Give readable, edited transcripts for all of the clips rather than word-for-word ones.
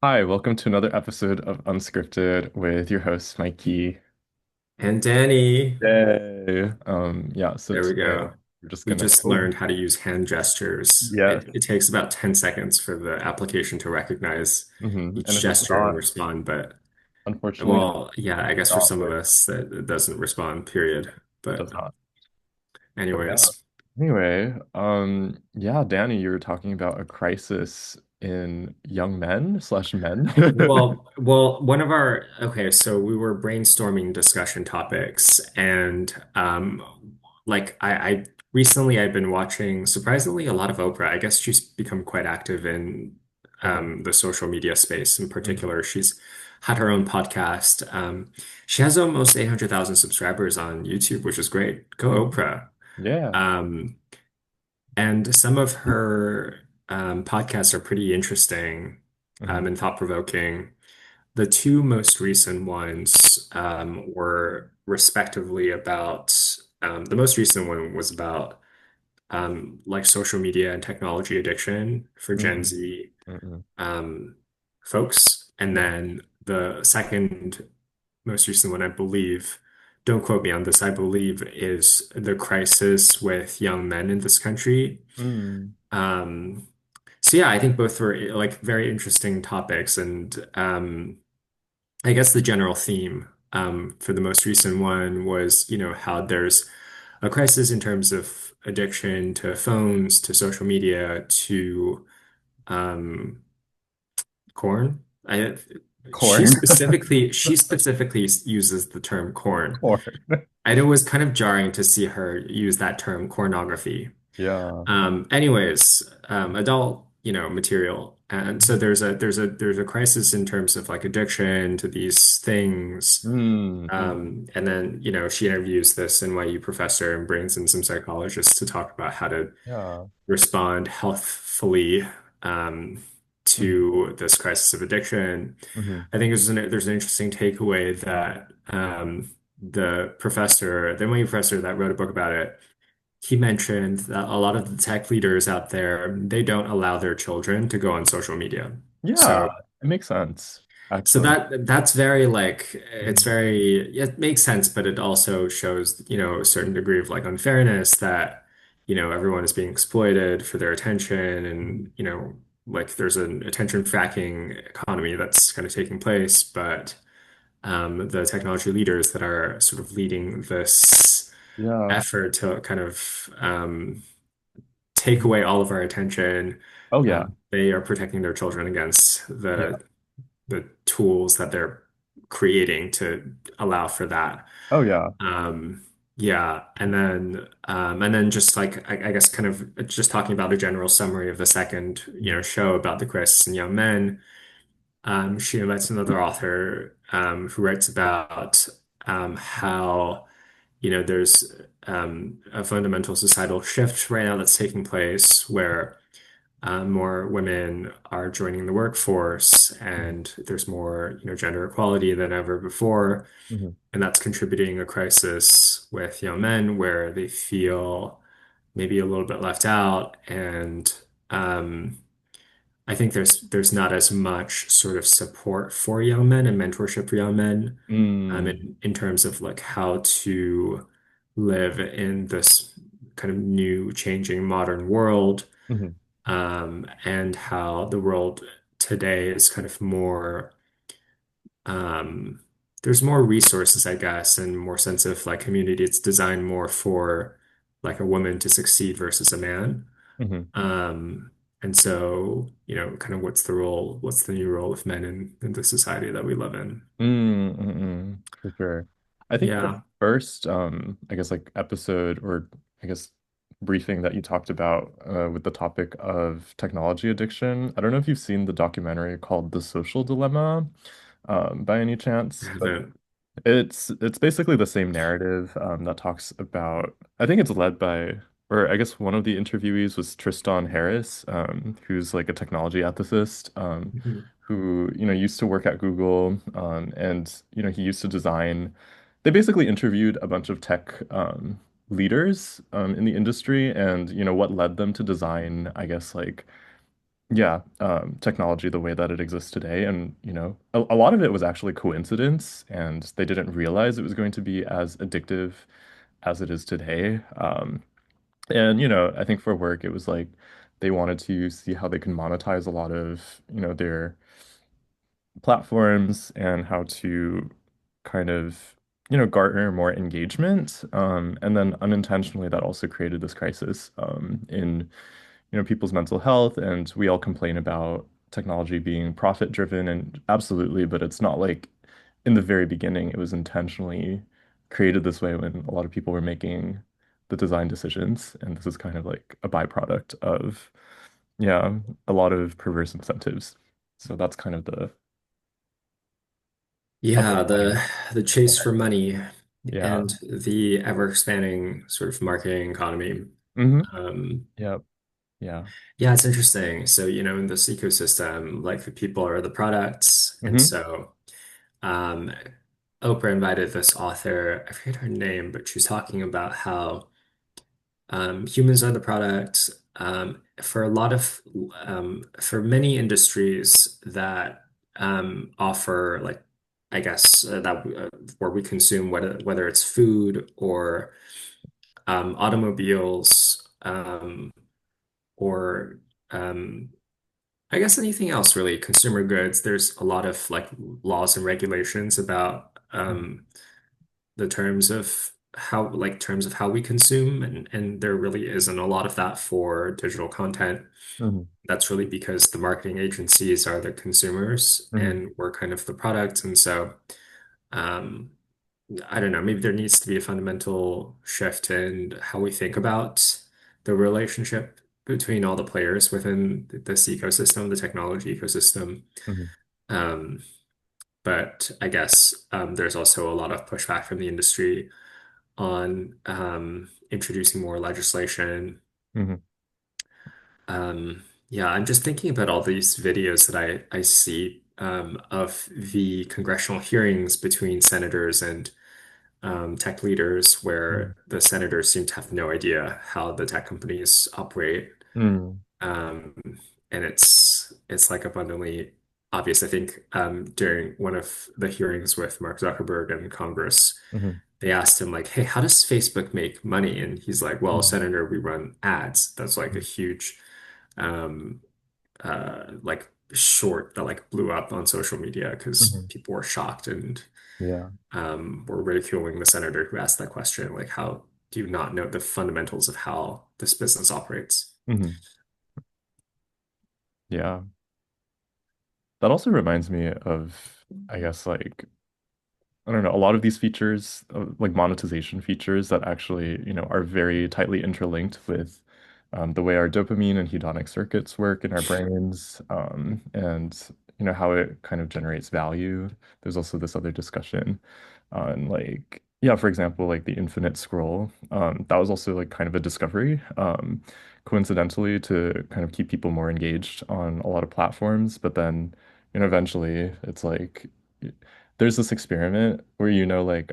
Hi, welcome to another episode of Unscripted with your host, Mikey. And Danny, Yeah, so there we today go. we're just We gonna, just learned how to use hand gestures. yes, It takes about 10 seconds for the application to recognize and each it does gesture and not, respond. But, unfortunately, well, yeah, I guess for not some of work. us that it doesn't respond, period. It But does not. But yeah. anyways, Anyway, yeah, Danny, you were talking about a crisis in young men slash men. one of okay, so we were brainstorming discussion topics and I recently I've been watching surprisingly a lot of Oprah. I guess she's become quite active in Okay. the social media space in Mhm. particular. She's had her own podcast. She has almost 800,000 subscribers on YouTube, which is great. Go Mhm. Oprah. Yeah. Um, and some of her podcasts are pretty interesting Mhm. and thought-provoking. The two most recent ones were respectively about the most recent one was about like social media and technology addiction for Gen Mhm. Z Mhm. um, folks. And Mhm. then the second most recent one, I believe, don't quote me on this, I believe is the crisis with young men in this country. Mhm. Um, so yeah, I think both were like very interesting topics and I guess the general theme for the most recent one was, how there's a crisis in terms of addiction to phones, to social media, to um, corn. Corn. She specifically uses the term corn. Corn. And it was kind of jarring to see her use that term, cornography. Yeah. Adult, material. And so there's a crisis in terms of like addiction to these things. Mm-hmm. And then, she interviews this NYU professor and brings in some psychologists to talk about how to Yeah. respond healthfully um, Mm-hmm. to this crisis of addiction. Mm-hmm. I think there's an interesting takeaway that the NYU professor that wrote a book about it, he mentioned that a lot of the tech leaders out there, they don't allow their children to go on social media. Yeah, So it makes sense, so actually. that's very like it's Mhm. very it makes sense, but it also shows, a certain degree of like unfairness that, everyone is being exploited for their attention and, like there's an attention fracking economy that's kind of taking place, but the technology leaders that are sort of leading this Yeah. effort to kind of take away all of our attention, Oh, yeah. they are protecting their children against Yeah. the tools that they're creating to allow for that. Oh, yeah. Yeah, and then just like I guess kind of just talking about a general summary of the second, Mhm. show about the crisis in young men. She invites another author who writes about how there's a fundamental societal shift right now that's taking place where more women are joining the workforce Mhm. and there's more, gender equality than ever before. Mhm. And that's contributing a crisis with young men where they feel maybe a little bit left out. And um, I think there's not as much sort of support for young men and mentorship for young men Mm. in terms of like how to live in this kind of new, changing modern world, Mhm. and how the world today is kind of more, um, there's more resources, I guess, and more sense of like community. It's designed more for like a woman to succeed versus a man. Mhm. And so, kind of what's the new role of men in the society that we live in? For sure. I think the Yeah. first, I guess, like episode or I guess briefing that you talked about with the topic of technology addiction. I don't know if you've seen the documentary called The Social Dilemma, by any I chance, but haven't. it's basically the same narrative that talks about. I think it's led by, or I guess one of the interviewees was Tristan Harris, who's like a technology ethicist, Mhm. who used to work at Google, and he used to design. They basically interviewed a bunch of tech leaders in the industry, and what led them to design, I guess, like yeah, technology the way that it exists today. And, a lot of it was actually coincidence, and they didn't realize it was going to be as addictive as it is today. And, I think for work, it was like they wanted to see how they can monetize a lot of, their platforms and how to kind of, garner more engagement. And then unintentionally, that also created this crisis in, people's mental health. And we all complain about technology being profit driven, and absolutely, but it's not like in the very beginning, it was intentionally created this way when a lot of people were making the design decisions. And this is kind of like a byproduct of, yeah, a lot of perverse incentives. So that's kind of the Yeah, underlying. the chase for money Yeah. and the ever expanding sort of marketing economy. Hmm. Um, Yep. Yeah. yeah, it's interesting. So, in this ecosystem, like the people are the products. And Hmm. so um, Oprah invited this author, I forget her name, but she's talking about how humans are the product. For a lot of, for many industries that offer, like, I guess where we consume whether it's food or automobiles or I guess anything else really, consumer goods. There's a lot of like laws and regulations about the terms of how we consume, and there really isn't a lot of that for digital content. Hmm. That's really because the marketing agencies are the consumers Hmm. and we're kind of the product. And so um, I don't know, maybe there needs to be a fundamental shift in how we think about the relationship between all the players within this ecosystem, the technology ecosystem. Hmm. Um, but I guess there's also a lot of pushback from the industry on introducing more legislation. Hmm. Yeah, I'm just thinking about all these videos that I see of the congressional hearings between senators and tech leaders, Hmm. where the senators seem to have no idea how the tech companies operate. Hmm. Um, and it's like abundantly obvious. I think during one of the hearings with Mark Zuckerberg in Congress, Hmm. they asked him like, "Hey, how does Facebook make money?" And he's like, "Well, Hmm. Senator, we run ads." That's like a huge um, like short that like blew up on social media because Hmm. people were shocked and Yeah. were ridiculing the senator who asked that question. Like, how do you not know the fundamentals of how this business operates? Hmm. Yeah. That also reminds me of, I guess, like, I don't know, a lot of these features, like monetization features that actually, are very tightly interlinked with the way our dopamine and hedonic circuits work in our brains, and, how it kind of generates value. There's also this other discussion on, like, yeah, for example, like the infinite scroll. That was also like kind of a discovery, coincidentally, to kind of keep people more engaged on a lot of platforms. But then, eventually it's like, there's this experiment where like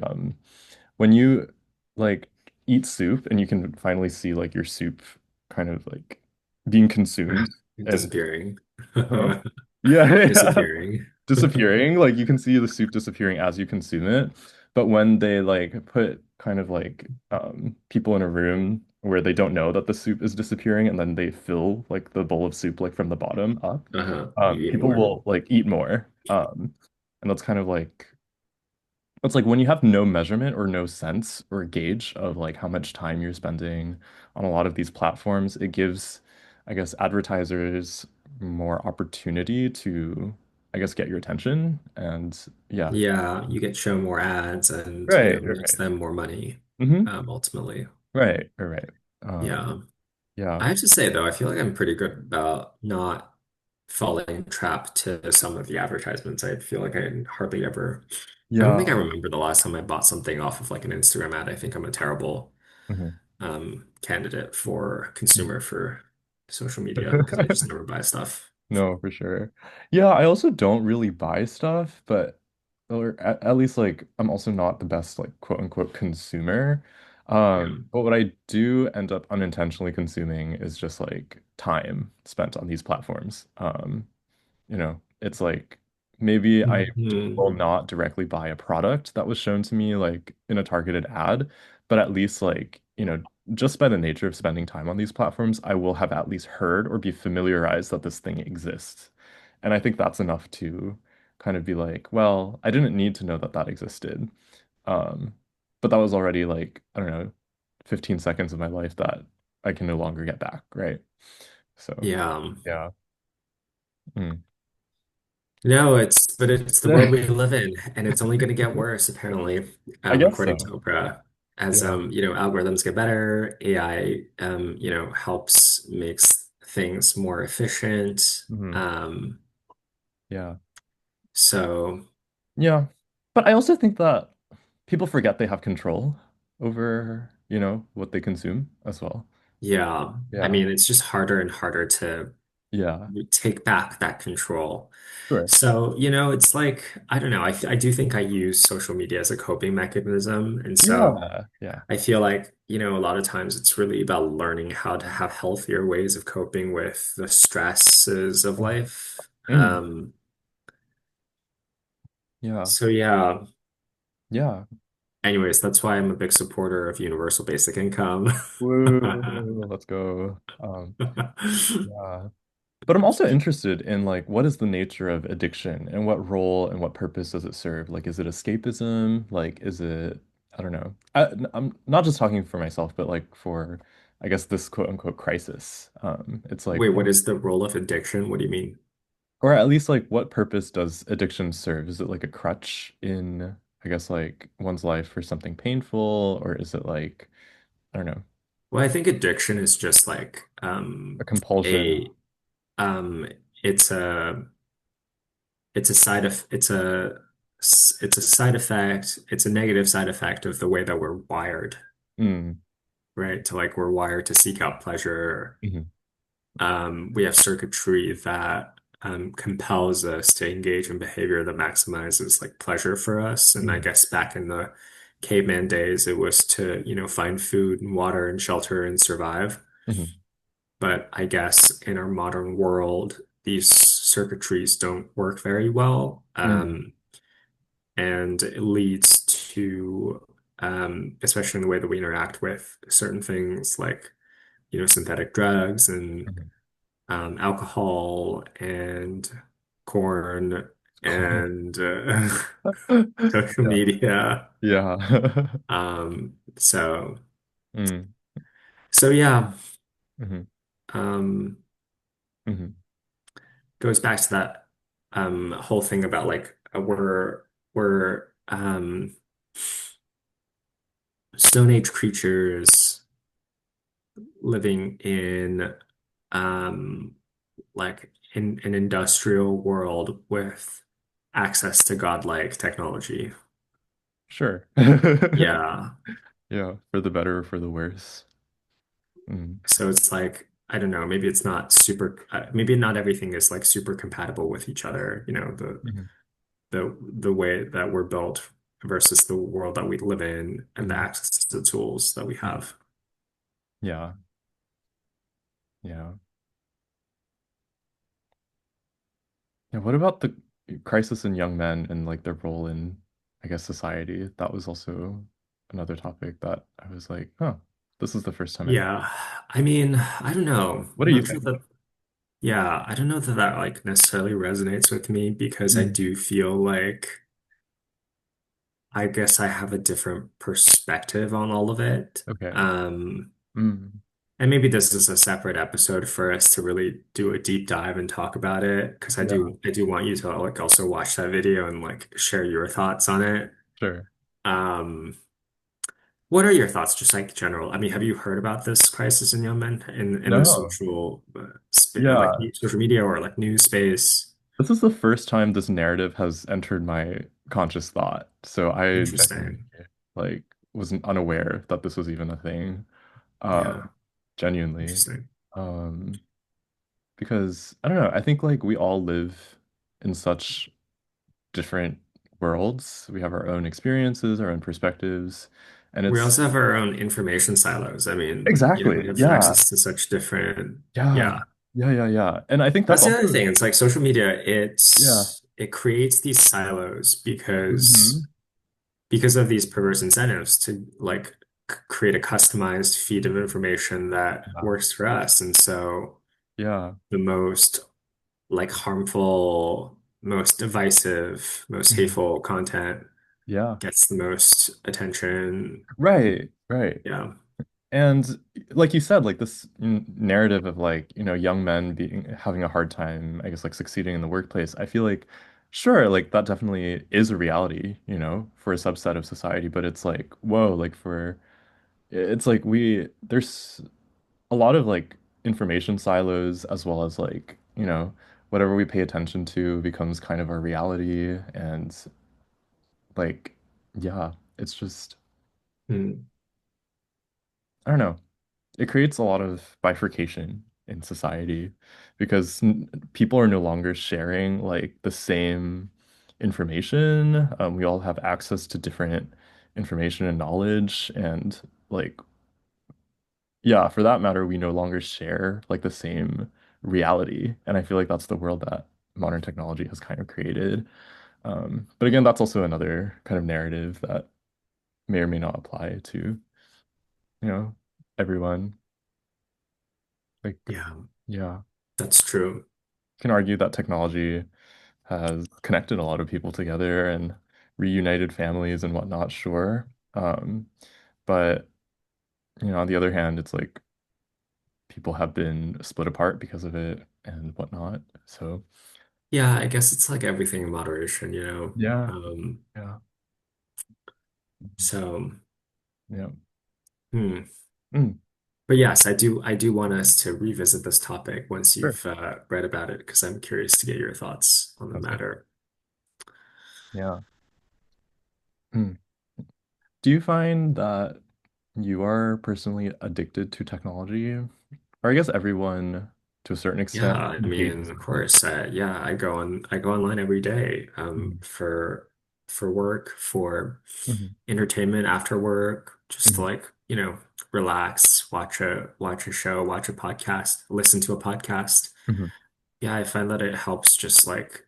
when you like eat soup and you can finally see like your soup kind of like being consumed and Disappearing. huh? Yeah, yeah. Disappearing. Disappearing, like you can see the soup disappearing as you consume it. But when they like put kind of like people in a room where they don't know that the soup is disappearing and then they fill like the bowl of soup like from the bottom up, Uh-huh. You eat people more. will like eat more. And that's kind of like it's like when you have no measurement or no sense or gauge of like how much time you're spending on a lot of these platforms, it gives, I guess, advertisers more opportunity to, I guess, get your attention. And yeah. Yeah, you get shown more ads and, Right, it makes right. them more money, Mm-hmm. ultimately. Right, right. Yeah. Yeah. I have to say though, I feel like I'm pretty good about not falling trap to some of the advertisements. I feel like I hardly ever, I don't think I Yeah. remember the last time I bought something off of like an Instagram ad. I think I'm a terrible Mhm. candidate for consumer for social media because I just never buy stuff. No, for sure. Yeah, I also don't really buy stuff, but or at least like I'm also not the best like quote unquote consumer. Yeah. But what I do end up unintentionally consuming is just like time spent on these platforms. It's like maybe I Mhm. will not directly buy a product that was shown to me like in a targeted ad, but at least like, just by the nature of spending time on these platforms, I will have at least heard or be familiarized that this thing exists. And I think that's enough to kind of be like, well, I didn't need to know that that existed. Um, but that was already like, I don't know, 15 seconds of my life that I can no longer get back, right? So, Yeah. yeah. Mm. No, it's the world we live in, and it's only going to get worse, apparently, I guess according to so. Oprah. As Yeah. algorithms get better, AI helps makes things more efficient. Mhm. Um, Yeah. so Yeah. But I also think that people forget they have control over, what they consume as well. yeah, I Yeah. mean, it's just harder and harder to Yeah. take back that control. Sure. So, it's like, I don't know, I do think I use social media as a coping mechanism. And so Yeah. Yeah. I feel like, a lot of times it's really about learning how to have healthier ways of coping with the stresses of Mhm. life. Mhm. Yeah. So yeah, Yeah. anyways, that's why I'm a big supporter of universal basic income. Woo, let's go. Yeah. But I'm also interested in like what is the nature of addiction and what role and what purpose does it serve? Like, is it escapism? Like, is it, I don't know. I'm not just talking for myself, but like for, I guess, this quote unquote crisis. It's like, Wait, what is the role of addiction? What do you mean? or at least like what purpose does addiction serve? Is it like a crutch in, I guess, like one's life for something painful, or is it like, I don't know, Well, I think addiction is just like a compulsion? a um it's a it's a side of it's a side effect, it's a negative side effect of the way that we're wired, Mm, right? To like we're wired to seek out pleasure. mhm, We have circuitry that compels us to engage in behavior that maximizes like pleasure for us. And I mhm, guess back in the caveman days, it was to, find food and water and shelter and survive. mhm, But I guess in our modern world, these circuitries don't work very well. mm, And it leads to, especially in the way that we interact with certain things like, synthetic drugs and mhm. alcohol and corn Corn. and social Yeah. media. Yeah. So Mm, so yeah, mhm, um, mhm. goes back to that whole thing about like we're Stone Age creatures living in um like in an industrial world with access to godlike technology. Sure. Yeah. Yeah, for the better or for the worse. Mm, So it's like, I don't know, maybe it's not super, maybe not everything is like super compatible with each other, mhm, the way that we're built versus the world that we live in and the mhm, access to the tools that we mhm. have. Yeah, yeah. Yeah, what about the crisis in young men and like their role in, I guess, society? That was also another topic that I was like, oh, this is the first time I've. Yeah. I mean, I don't know. What I'm do you not sure think? that, yeah, I don't know that that like necessarily resonates with me because I Mm, do feel like I guess I have a different perspective on all of it. okay. Um, Mm, And maybe this is a separate episode for us to really do a deep dive and talk about it because yeah, I do want you to like also watch that video and like share your thoughts on it. sure. Um, what are your thoughts, just like general? I mean, have you heard about this crisis in young men in the No. social like Yeah. social media or like news space? This is the first time this narrative has entered my conscious thought. So I genuinely Interesting. like wasn't unaware that this was even a thing. Yeah, Genuinely. interesting. Um, because I don't know, I think like we all live in such different worlds. We have our own experiences, our own perspectives. And We it's also have our own information silos. I mean, we exactly, have yeah, access to such different, yeah, yeah. yeah. And I think that's That's the other also, thing. It's like social media, yeah. it creates these silos Hmm. because of these perverse incentives to like create a customized feed of information that Yeah, works for us. And so yeah, the most like harmful, most divisive, most mhm, hateful content yeah. gets the most attention. Right, right. Yeah. And like you said, like this narrative of like, young men being having a hard time, I guess, like succeeding in the workplace. I feel like, sure, like that definitely is a reality, for a subset of society, but it's like, whoa, like it's like there's a lot of like information silos as well as like, whatever we pay attention to becomes kind of our reality. And like, yeah, it's just, Mm. I don't know. It creates a lot of bifurcation in society because people are no longer sharing like the same information. We all have access to different information and knowledge, and like, yeah, for that matter, we no longer share like the same reality. And I feel like that's the world that modern technology has kind of created. But again, that's also another kind of narrative that may or may not apply to, you know, everyone. Like, Yeah, yeah. that's true. Can argue that technology has connected a lot of people together and reunited families and whatnot, sure. But on the other hand, it's like people have been split apart because of it and whatnot. So Yeah, I guess it's like everything in moderation, yeah, Um, yeah, mhm, so yeah. hmm. Mm, But yes, I do want us to revisit this topic once sure. you've read about it because I'm curious to get your thoughts on the Sounds good. matter. Yeah. Mm. Do you find that you are personally addicted to technology? Or I guess everyone to a certain Yeah, extent I mean, engages of with it. course, yeah, I go online every day Mhm, for work, for mhm, entertainment after work, just to mhm, like, relax, watch a show, watch a podcast, listen to a podcast. mhm, Yeah, I find that it helps just like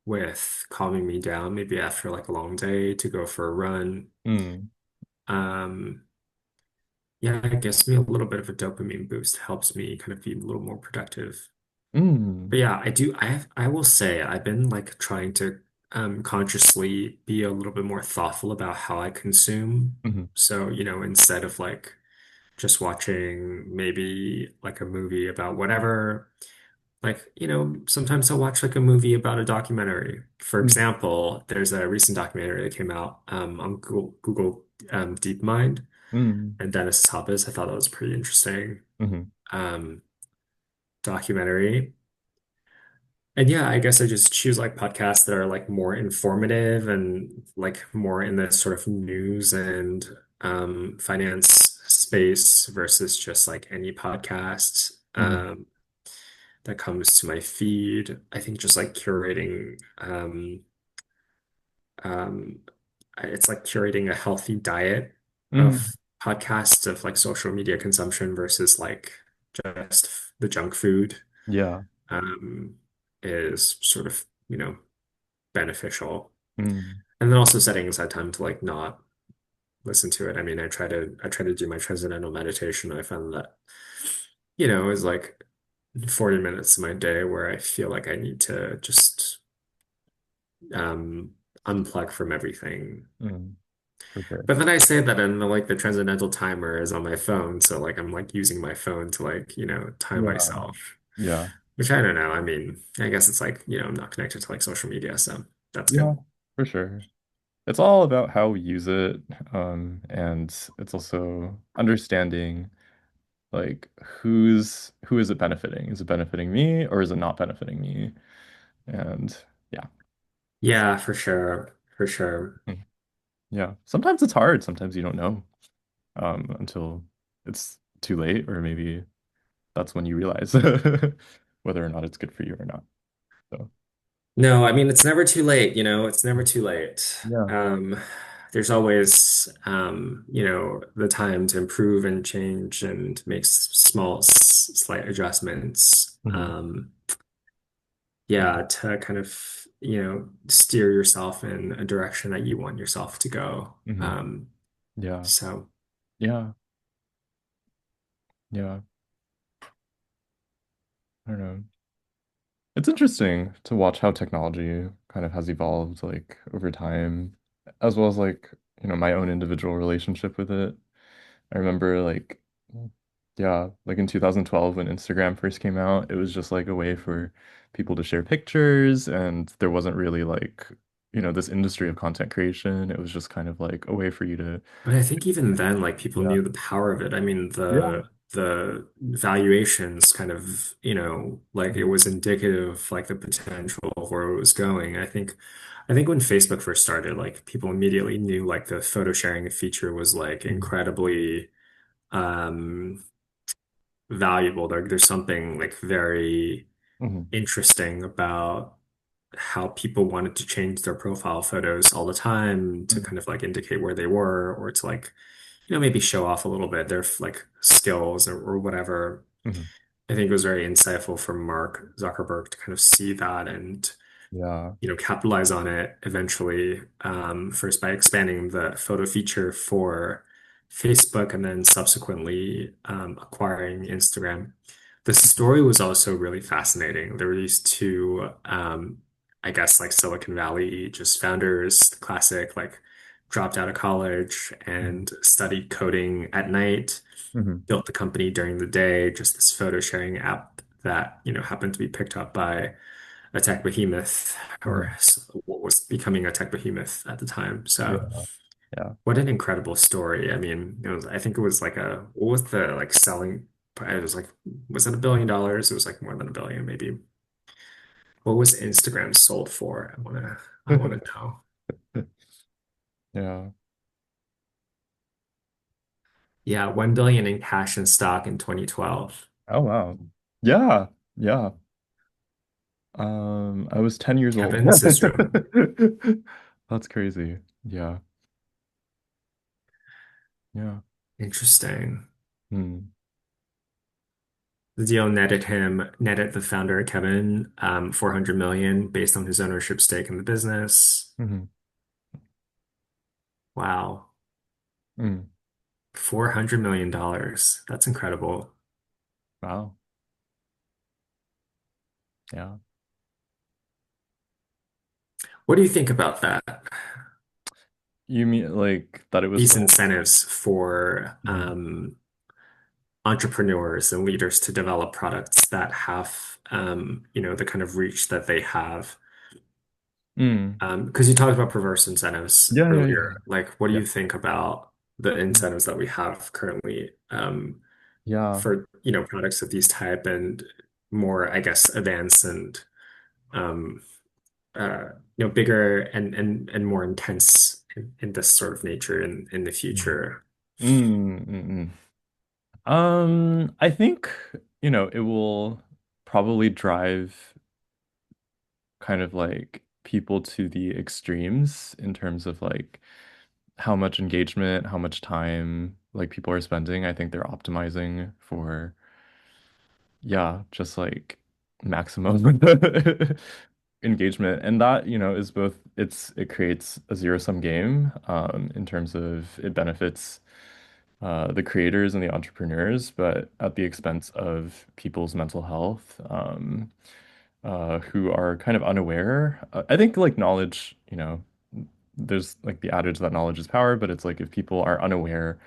with calming me down, maybe after like a long day to go for a run. mm, Um, yeah, it gives me a little bit of a dopamine boost, helps me kind of be a little more productive. mm, But yeah, I will say I've been like trying to consciously be a little bit more thoughtful about how I consume. mhm, So, instead of like just watching maybe like a movie about whatever, like, sometimes I'll watch like a movie about a documentary. For mm, example, there's a recent documentary that came out on Google DeepMind mm, and Dennis Hopper. I thought that was a pretty interesting mhm, um, documentary. And yeah, I guess I just choose like podcasts that are like more informative and like more in the sort of news and finance space versus just like any podcast mhm, that comes to my feed. I think just like curating um, it's like curating a healthy diet mm. of podcasts of like social media consumption versus like just the junk food Yeah. um, is sort of, beneficial. Mm, And then also setting aside time to like not listen to it. I mean, I try to do my transcendental meditation. I found that, is like 40 minutes of my day where I feel like I need to just unplug from everything. mm, for sure. But then I say that and like the transcendental timer is on my phone, so like I'm like using my phone to like, time Yeah. myself. Yeah. Which I don't know. I mean, I guess it's like, I'm not connected to like social media, so that's Yeah, good. for sure. It's all about how we use it. And it's also understanding like who is it benefiting? Is it benefiting me or is it not benefiting me? And yeah. It's Yeah, for sure. For sure. mm, yeah. Sometimes it's hard. Sometimes you don't know until it's too late, or maybe that's when you realize whether or not it's good for you or not. So No, I mean it's never too late, it's never too late. yeah. there's always the time to improve and change and make small slight adjustments. Hmm. Yeah, to kind of steer yourself in a direction that you want yourself to go. Hmm. Yeah. So Yeah. Yeah. I don't know. It's interesting to watch how technology kind of has evolved like over time, as well as like, my own individual relationship with it. I remember like, yeah, like in 2012 when Instagram first came out, it was just like a way for people to share pictures, and there wasn't really like, this industry of content creation. It was just kind of like a way for you to, but I think even then, like people yeah, knew the power of it. I mean, yeah. the valuations kind of, like it Mhm. was indicative of like the potential of where it was going. I think when Facebook first started, like people immediately knew like the photo sharing feature was like Mhm. incredibly um valuable. There's something like very Mhm. interesting about how people wanted to change their profile photos all the time to Mhm. kind of like indicate where they were or to like maybe show off a little bit their like skills or whatever. Mhm. I think it was very insightful for Mark Zuckerberg to kind of see that and Yeah. capitalize on it eventually. First by expanding the photo feature for Facebook and then subsequently acquiring Instagram. The story was also really fascinating. There were these two, I guess, like Silicon Valley just founders, the classic, like dropped out of college Mhm. and studied coding at night, Mhm. built the company during the day, just this photo sharing app that, happened to be picked up by a tech behemoth or Mhm. what was becoming a tech behemoth at the time. So Yeah. Yeah. what an incredible story. I mean, I think it was like what was the like selling, it was like, was it $1 billion? It was like more than a billion, maybe. What was Instagram sold for? I wanna know. Yeah. Yeah, 1 billion in cash and stock in 2012. Oh wow. Yeah. Yeah. I was 10 years old. Kevin Systrom. That's crazy. Yeah. Yeah. Interesting. Hmm. The deal netted the founder, Kevin, 400 million based on his ownership stake in the business. Hmm. Wow. Mm. $400 million. That's incredible. Wow. Yeah. What do you think about that? You mean like that it was These sold? incentives for Mhm. entrepreneurs and leaders to develop products that have, the kind of reach that they have. Mm. Because you talked about perverse incentives Yeah, yeah, yeah. earlier. Like, what do Yeah. you think about the Mm. incentives that we have currently Yeah. for, products of these type and more, I guess, advanced and um, bigger and more intense in this sort of nature in the Mm. future? Mm, mm, I think, it will probably drive kind of like people to the extremes in terms of like how much engagement, how much time like people are spending. I think they're optimizing for, yeah, just like maximum engagement. And that, is both it creates a zero-sum game, in terms of it benefits the creators and the entrepreneurs, but at the expense of people's mental health, who are kind of unaware. I think like knowledge, there's like the adage that knowledge is power, but it's like if people are unaware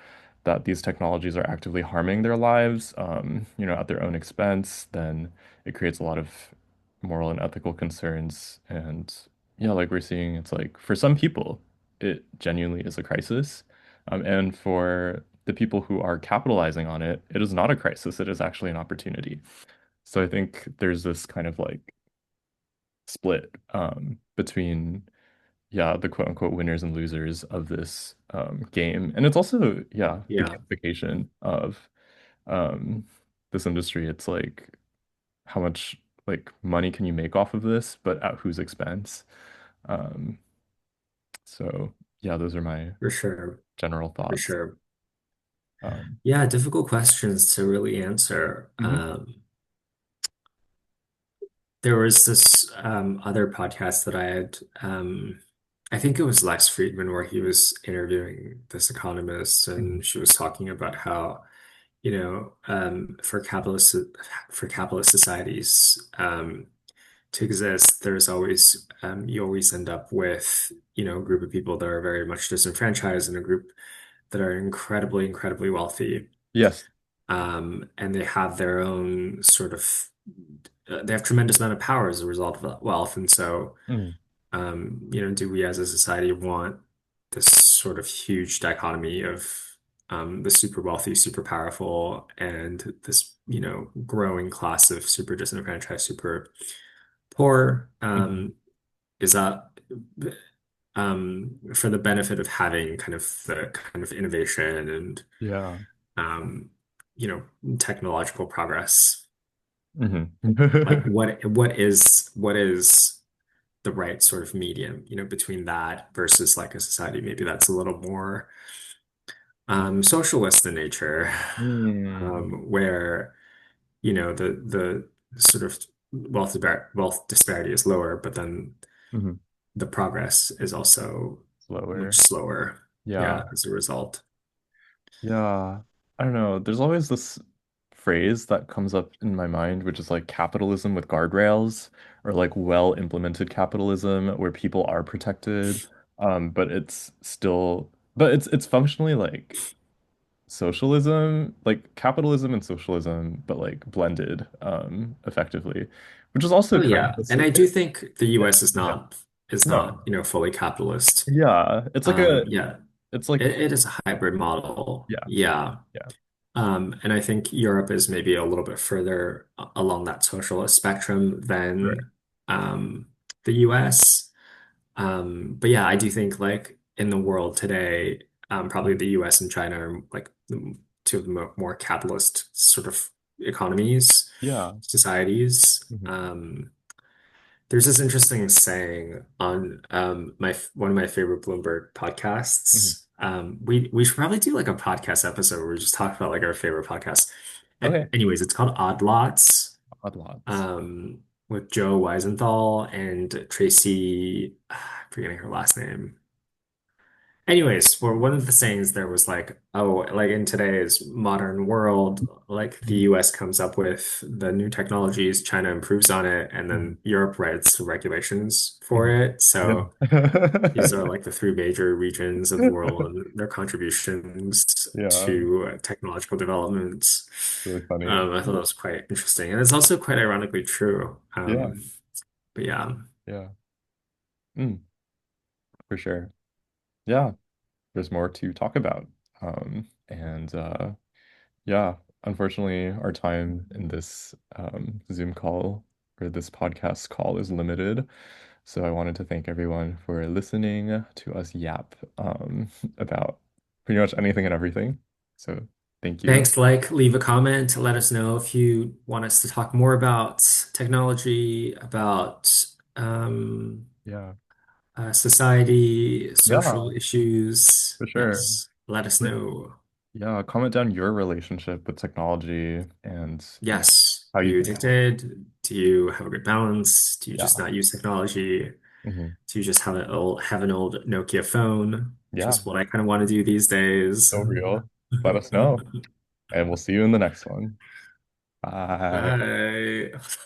that these technologies are actively harming their lives, at their own expense, then it creates a lot of moral and ethical concerns. And yeah, like we're seeing, it's like for some people, it genuinely is a crisis. And for the people who are capitalizing on it, it is not a crisis. It is actually an opportunity. So I think there's this kind of like split, between, yeah, the quote unquote winners and losers of this game. And it's also, yeah, the Yeah. gamification of um, this industry. It's like how much like money can you make off of this, but at whose expense? Um, so yeah, those are my For sure. general For thoughts. sure. Um, Yeah, difficult questions to really answer. mhm, There was this other podcast that I had, I think it was Lex Friedman, where he was interviewing this economist, mhm. and she was talking about how, for capitalist societies to exist, there's always you always end up with, a group of people that are very much disenfranchised and a group that are incredibly, incredibly wealthy. Yes. And they have their own sort of they have tremendous amount of power as a result of that wealth. And so, Mhm, do we as a society want this sort of huge dichotomy of the super wealthy, super powerful, and this, growing class of super disenfranchised, super poor? mhm. Is that for the benefit of having kind of the kind of innovation and Yeah. um, technological progress? Mhm. Like what is the right sort of medium, between that versus like a society maybe that's a little more socialist in nature, Mm, where the sort of wealth disparity is lower, but then mhm. the progress is also much Slower. slower. Yeah. Yeah, as a result. Yeah. I don't know. There's always this phrase that comes up in my mind, which is like capitalism with guardrails, or like well implemented capitalism where people are protected. But it's still, but it's functionally like socialism, like capitalism and socialism, but like blended, effectively, which is also Oh kind of yeah, and I do think the yeah, US is yeah. not is No. not, fully capitalist. Yeah. Yeah, It's like, it is a hybrid model. yeah, Yeah. yeah, And I think Europe is maybe a little bit further along that socialist spectrum right. than the US. But yeah, I do think like in the world today, probably Mhm. the US and China are like two of the more capitalist sort of economies, Yeah. societies. Hmm. There's this interesting saying on my one of my favorite Bloomberg Hmm. podcasts. We should probably do like a podcast episode where we just talk about like our favorite podcasts. And Okay. anyways, it's called Odd Lots, Odd lots. with Joe Weisenthal and Tracy, I'm forgetting her last name. Anyways, for one of the sayings there was like, oh, like in today's modern world, like the Mhm. US comes up with the new technologies, China improves on it, and Mhm. then Europe writes the regulations for Mhm. it. Yeah. So these are like the three major regions of the world and their contributions Yeah. to technological developments. Really funny. I thought that was quite interesting. And it's also quite ironically true. Yeah. But yeah. Yeah. Mm, for sure. Yeah. There's more to talk about. And yeah, unfortunately, our time in this Zoom call or this podcast call is limited. So I wanted to thank everyone for listening to us yap about pretty much anything and everything. So thank you. Thanks. Like, leave a comment. Let us know if you want us to talk more about technology, about Yeah. society, social Yeah, issues. for sure. Yes, let us But know. yeah, comment down your relationship with technology and Yes. how Are you you think. addicted? Do you have a good balance? Do you just Yeah. not use technology? Hmm. Do you just have an old Nokia phone? Which Yeah, is what I kind of want to do these days. so real. Let us know, and we'll see you in the next one. Bye. Bye.